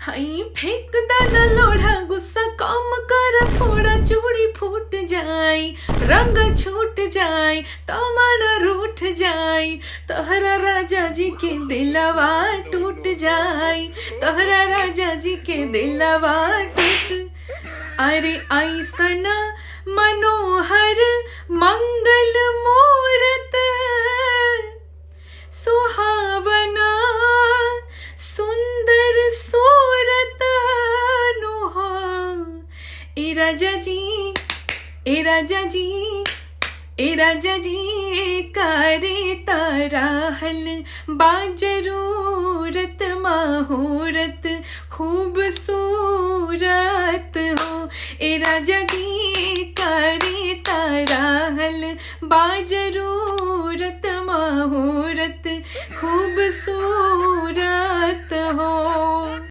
हई फेंक दाना लोढ़ा गुस्सा कम कर थोड़ा चूड़ी फूट जाई रंग छूट जाई तमना रूठ जाई तहरा राजा जी के दिलवा टूट जाई तहरा राजा जी के दिलवा टूट अरे ऐसना मनोहर मंगल मूरत सुहावना सुंदर सूरत नुहा ए राजा जी ए राजा जी ए राजा जी करे ताराहल बाजरूरत माहूरत खूबसूरत हो ए राजा जी करे ताराहल बाजरूरत माहूरत खूबसूरत